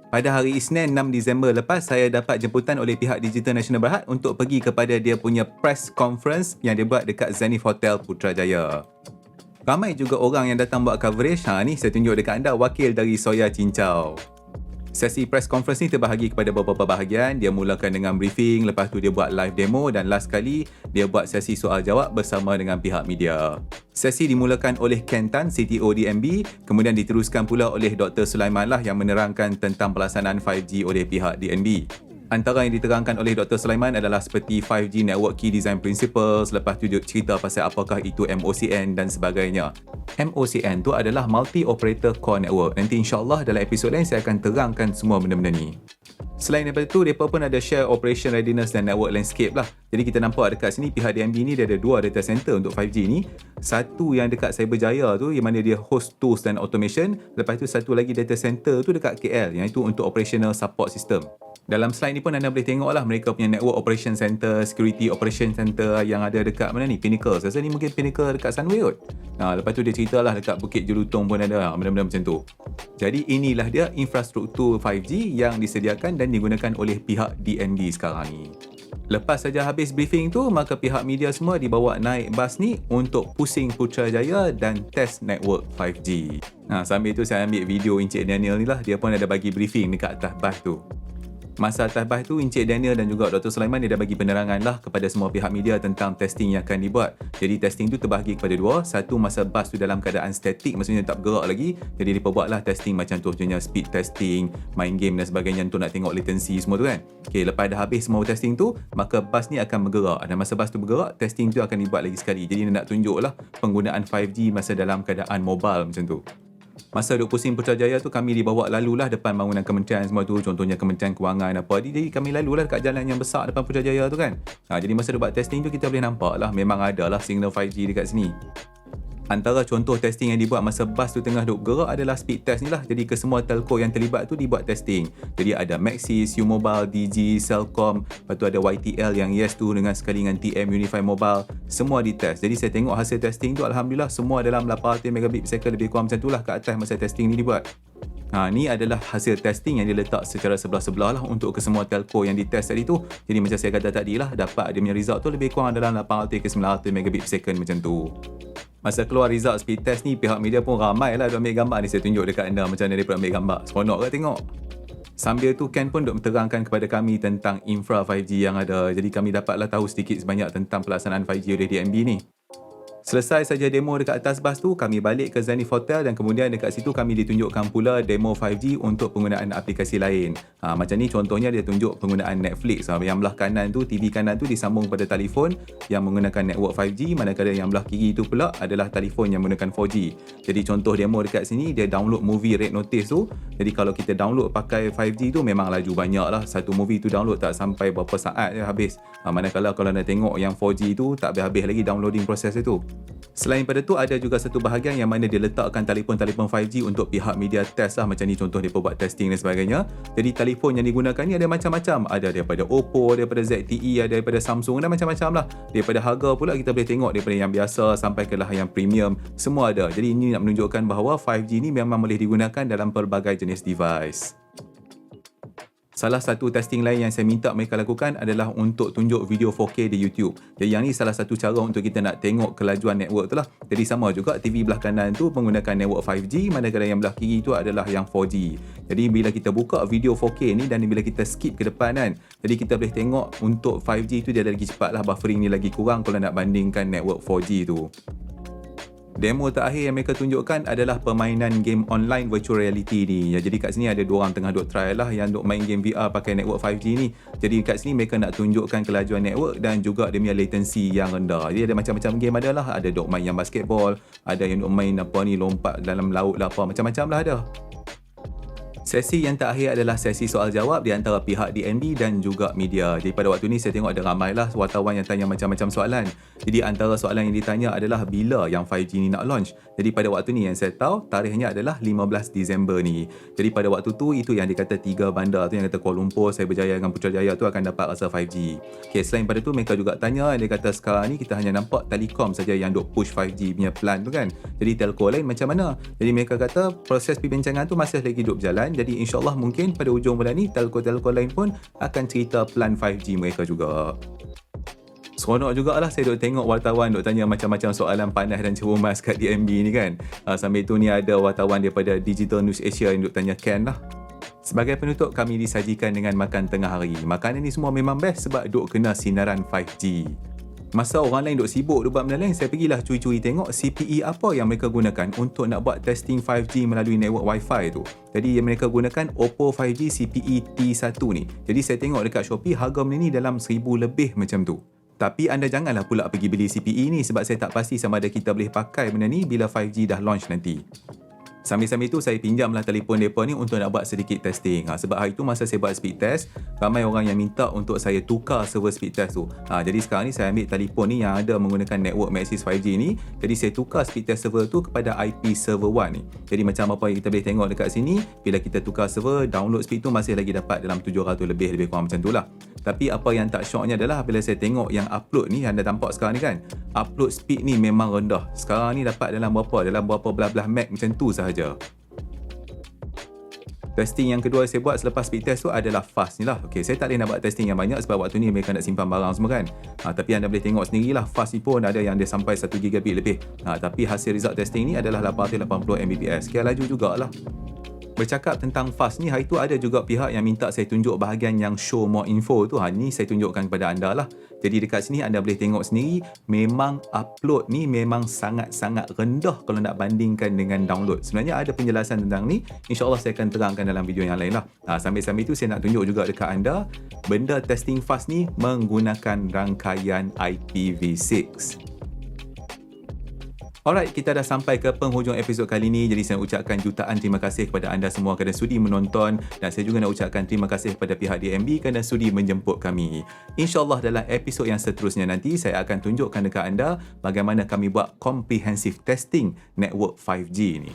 Pada hari Isnin 6 Disember lepas, saya dapat jemputan oleh pihak Digital Nasional Berhad untuk pergi kepada dia punya press conference yang dia buat dekat Zenith Hotel Putrajaya. Ramai juga orang yang datang buat coverage. Ni saya tunjuk dekat anda wakil dari Soya Cincau. Sesi press conference ni terbahagi kepada beberapa bahagian. Dia mulakan dengan briefing, lepas tu dia buat live demo dan last kali dia buat sesi soal jawab bersama dengan pihak media. Sesi dimulakan oleh Ken Tan, CTO DNB, kemudian diteruskan pula oleh Dr. Sulaiman lah yang menerangkan tentang pelaksanaan 5G oleh pihak DNB. Antara yang diterangkan oleh Dr. Sulaiman adalah seperti 5G Network Key Design Principles, lepas tu dia cerita pasal apakah itu MOCN dan sebagainya. MOCN tu adalah Multi Operator Core Network. Nanti insyaAllah dalam episod lain saya akan terangkan semua benda-benda ni. Selain daripada tu, mereka pun ada share operation readiness dan network landscape lah. Jadi kita nampak dekat sini pihak DNB ni dia ada 2 data center untuk 5G ni. Satu yang dekat Cyberjaya tu yang mana dia host tools dan automation. Lepas tu satu lagi data center tu dekat KL yang itu untuk operational support system. Dalam slide ni pun anda boleh tengok lah mereka punya network operation center, security operation center yang ada dekat mana ni? Pinnacle. Saya rasa ni mungkin Pinnacle dekat Sunway kot. Lepas tu dia ceritalah dekat Bukit Jelutong pun ada benda-benda macam tu. Jadi inilah dia infrastruktur 5G yang disediakan dan digunakan oleh pihak DNB sekarang ni. Lepas saja habis briefing tu, maka pihak media semua dibawa naik bas ni untuk pusing Putrajaya dan test network 5G. Sambil tu saya ambil video Encik Daniel ni lah. Dia pun ada bagi briefing dekat atas bas tu. Masa atas bas tu, Encik Daniel dan juga Dr. Sulaiman dia dah bagi penerangan lah kepada semua pihak media tentang testing yang akan dibuat. Jadi testing tu terbahagi kepada 2. Satu, masa bas tu dalam keadaan statik, maksudnya tak bergerak lagi. Jadi dia buatlah testing macam tu, contohnya speed testing, main game dan sebagainya untuk nak tengok latency semua tu kan. Okay, lepas dah habis semua testing tu, maka bas ni akan bergerak. Dan masa bas tu bergerak, testing tu akan dibuat lagi sekali. Jadi dia nak tunjuk lah penggunaan 5G masa dalam keadaan mobile macam tu. Masa duduk pusing Putrajaya tu, kami dibawa lalulah depan bangunan kementerian semua tu, contohnya Kementerian Kewangan apa. Jadi kami lalulah dekat jalan yang besar depan Putrajaya tu kan. Jadi masa dia buat testing tu kita boleh nampak lah memang ada lah signal 5G dekat sini. Antara contoh testing yang dibuat masa bas tu tengah duk gerak adalah speed test ni lah. Jadi kesemua telco yang terlibat tu dibuat testing. Jadi ada Maxis, U-Mobile, Digi, Celcom, lepas tu ada YTL yang Yes tu dengan sekali dengan TM Unify Mobile. Semua ditest. Jadi saya tengok hasil testing tu alhamdulillah semua dalam 800 megabit per second lebih kurang macam tu lah kat atas masa testing ni dibuat. Ni adalah hasil testing yang diletak secara sebelah-sebelah lah untuk kesemua telco yang ditest tadi tu. Jadi macam saya kata tadi lah, dapat dia punya result tu lebih kurang dalam 800 ke 900 megabit per second macam tu. Masa keluar result speed test ni, pihak media pun ramai lah duk ambil gambar ni. Saya tunjuk dekat anda macam mana mereka ambil gambar. Seronok ke tengok? Sambil tu Ken pun duk menerangkan kepada kami tentang infra 5G yang ada. Jadi kami dapatlah tahu sedikit sebanyak tentang pelaksanaan 5G oleh DNB ni. Selesai saja demo dekat atas bas tu, kami balik ke Zenith Hotel dan kemudian dekat situ kami ditunjukkan pula demo 5G untuk penggunaan aplikasi lain. Macam ni contohnya dia tunjuk penggunaan Netflix. Yang belah kanan tu, TV kanan tu disambung pada telefon yang menggunakan network 5G, manakala yang belah kiri tu pula adalah telefon yang menggunakan 4G. Jadi contoh demo dekat sini, dia download movie Red Notice tu. Jadi kalau kita download pakai 5G tu memang laju banyak lah. Satu movie tu download tak sampai berapa saat je habis. Manakala kalau nak tengok yang 4G tu tak habis-habis lagi downloading proses itu. Selain pada tu, ada juga satu bahagian yang mana dia letakkan telefon-telefon 5G untuk pihak media test lah. Macam ni contoh dia buat testing dan sebagainya. Jadi telefon yang digunakan ni ada macam-macam. Ada daripada Oppo, daripada ZTE, ada daripada Samsung dan macam-macam lah. Daripada harga pula kita boleh tengok daripada yang biasa sampai ke lah yang premium. Semua ada. Jadi ini nak menunjukkan bahawa 5G ni memang boleh digunakan dalam pelbagai jenis device. Salah satu testing lain yang saya minta mereka lakukan adalah untuk tunjuk video 4K di YouTube. Jadi yang ni salah satu cara untuk kita nak tengok kelajuan network tu lah. Jadi sama juga TV belah kanan tu menggunakan network 5G, manakala yang belah kiri tu adalah yang 4G. Jadi bila kita buka video 4K ni dan bila kita skip ke depan kan, jadi kita boleh tengok untuk 5G tu dia ada lagi cepat lah, buffering ni lagi kurang kalau nak bandingkan network 4G tu. Demo terakhir yang mereka tunjukkan adalah permainan game online virtual reality ni. Jadi kat sini ada dua orang tengah duk try lah yang duk main game VR pakai network 5G ni. Jadi kat sini mereka nak tunjukkan kelajuan network dan juga dia punya latency yang rendah. Jadi ada macam-macam game ada lah. Ada duk main yang basketball, ada yang duk main apa ni lompat dalam laut lah apa, macam-macam lah ada. Sesi yang terakhir adalah sesi soal jawab di antara pihak DNB dan juga media. Jadi pada waktu ni saya tengok ada ramailah wartawan yang tanya macam-macam soalan. Jadi antara soalan yang ditanya adalah bila yang 5G ni nak launch. Jadi pada waktu ni yang saya tahu tarikhnya adalah 15 Disember ni. Jadi pada waktu tu itu yang dikata 3 bandar tu yang kata Kuala Lumpur, Cyberjaya dengan Putrajaya tu akan dapat rasa 5G. Okay, selain pada tu mereka juga tanya, dia kata sekarang ni kita hanya nampak Telekom saja yang duk push 5G punya plan tu kan. Jadi telco lain macam mana? Jadi mereka kata proses perbincangan tu masih lagi duk berjalan. Jadi insyaAllah mungkin pada hujung bulan ni telco-telco lain pun akan cerita plan 5G mereka juga. Seronok jugalah saya duk tengok wartawan duk tanya macam-macam soalan panas dan cerumas kat DMB ni kan. Sambil tu ni ada wartawan daripada Digital News Asia yang duk tanya Ken lah. Sebagai penutup, kami disajikan dengan makan tengah hari. Makanan ni semua memang best sebab duk kena sinaran 5G. Masa orang lain duk sibuk duk buat benda lain, saya pergilah curi-curi tengok CPE apa yang mereka gunakan untuk nak buat testing 5G melalui network Wi-Fi tu. Jadi yang mereka gunakan Oppo 5G CPE T1 ni. Jadi saya tengok dekat Shopee harga benda ni dalam 1000 lebih macam tu. Tapi anda janganlah pula pergi beli CPE ni sebab saya tak pasti sama ada kita boleh pakai benda ni bila 5G dah launch nanti. Sambil-sambil tu saya pinjamlah telefon mereka ni untuk nak buat sedikit testing. Sebab hari tu masa saya buat speed test, ramai orang yang minta untuk saya tukar server speed test tu. Jadi sekarang ni saya ambil telefon ni yang ada menggunakan network Maxis 5G ni. Jadi saya tukar speed test server tu kepada IP server 1 ni. Jadi macam apa yang kita boleh tengok dekat sini, bila kita tukar server, download speed tu masih lagi dapat dalam 700 lebih kurang macam tu lah. Tapi apa yang tak syoknya adalah bila saya tengok yang upload ni, anda nampak sekarang ni kan, upload speed ni memang rendah. Sekarang ni dapat dalam berapa belah-belah meg macam tu sahaja. Testing yang kedua saya buat selepas speed test tu adalah fast ni lah. Okay, saya tak boleh nak buat testing yang banyak sebab waktu ni mereka nak simpan barang semua kan. Tapi anda boleh tengok sendirilah, fast ni pun ada yang dia sampai 1 gigabit lebih. Tapi hasil result testing ni adalah 880 Mbps. Sekian laju jugalah. Bercakap tentang fast ni, hari tu ada juga pihak yang minta saya tunjuk bahagian yang show more info tu. Ni saya tunjukkan kepada anda lah. Jadi dekat sini anda boleh tengok sendiri, memang upload ni memang sangat-sangat rendah kalau nak bandingkan dengan download. Sebenarnya ada penjelasan tentang ni, insyaAllah saya akan terangkan dalam video yang lain lah. Sambil-sambil tu saya nak tunjuk juga dekat anda, benda testing fast ni menggunakan rangkaian IPv6. Alright, kita dah sampai ke penghujung episod kali ini. Jadi saya nak ucapkan jutaan terima kasih kepada anda semua kerana sudi menonton, dan saya juga nak ucapkan terima kasih kepada pihak DMB kerana sudi menjemput kami. InsyaAllah dalam episod yang seterusnya nanti saya akan tunjukkan dekat anda bagaimana kami buat comprehensive testing network 5G ni.